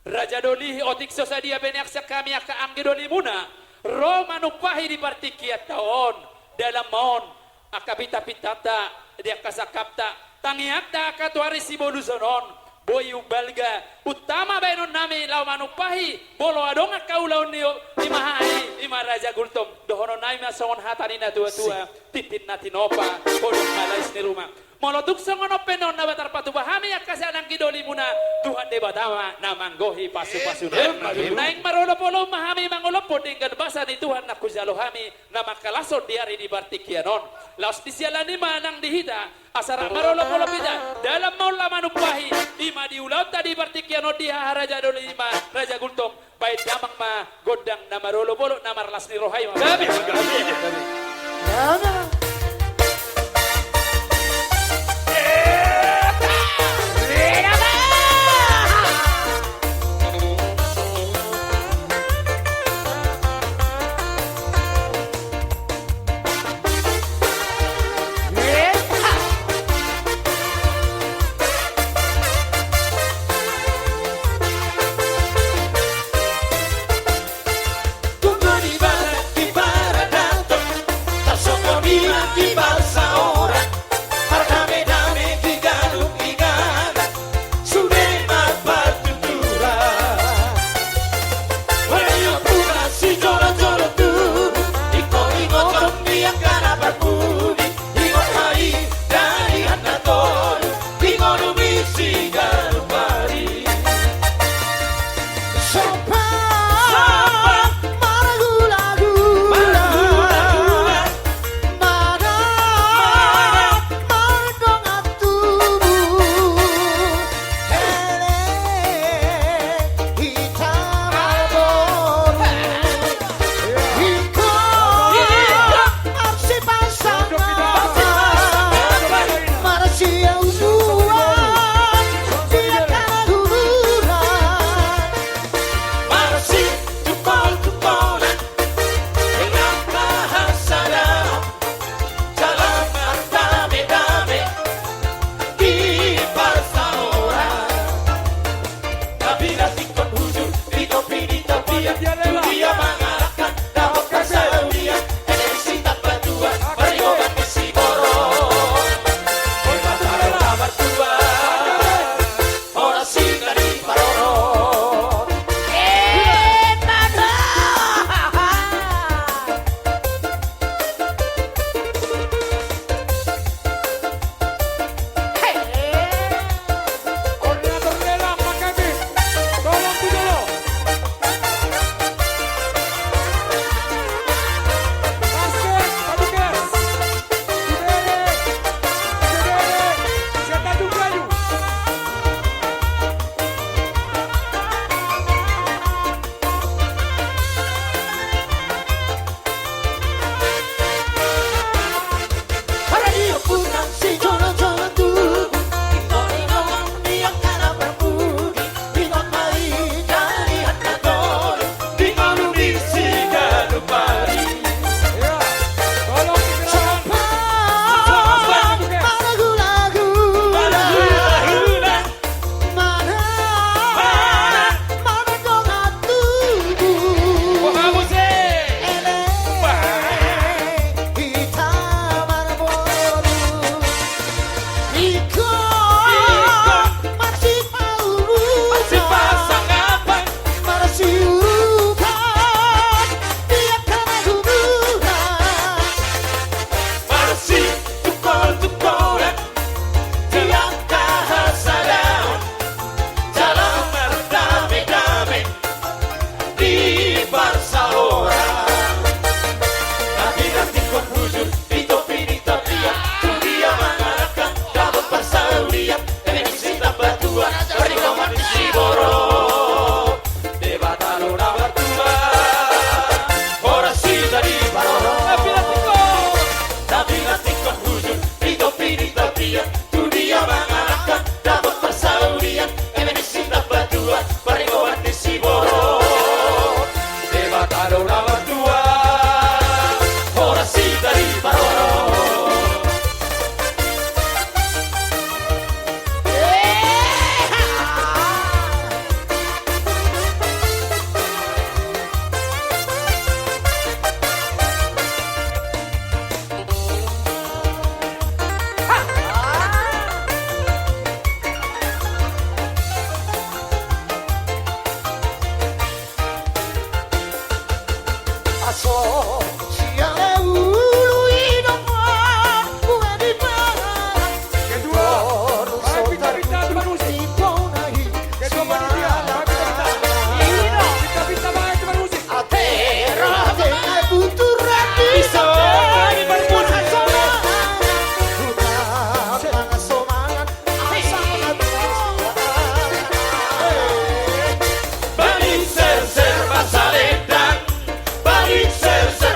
Raja Doli otik sosadia benak kami aka anggi Doli muna Roma nupahi di partikiat taon dalam mon akabita pitata dia kasakapta tangiakta akatuari si bodusonon boyu balga utama benon nami lau manupahi bolo adonga kaulau niyo imahai ima Raja Gultom dohono nai masongon hatanina tua-tua titin natinopa bodong malais ni rumah molotuk songono penon na batar patu bahami akasanang kidoli muna Tuhan de batama na manggohi pasu-pasu naing marolo polo mahami mangolopo dinggan basa ni Tuhan na kuzalohami na makalason diari di bartikianon laos disialani manang dihita asara marolo polo pita dalam maula manupahi ima diulau tadi bartikianon diha Raja Doli ima Raja Gultom baik damang ma godang na marolo polo na marlas ni rohai gabi So siang ulu hidupnya gue di barat. Kedua, bita-bita teman musik. Kedua panitia, bita-bita. Bita-bita banget teman musik. Atera dengan butuh rapi Bisa bermusik. Balik ser-ser basaledang, balik ser-ser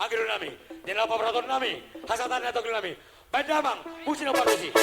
Anggi nami. Nila operator nami. Hasatan atau nami. Pandamang. Pusin operator.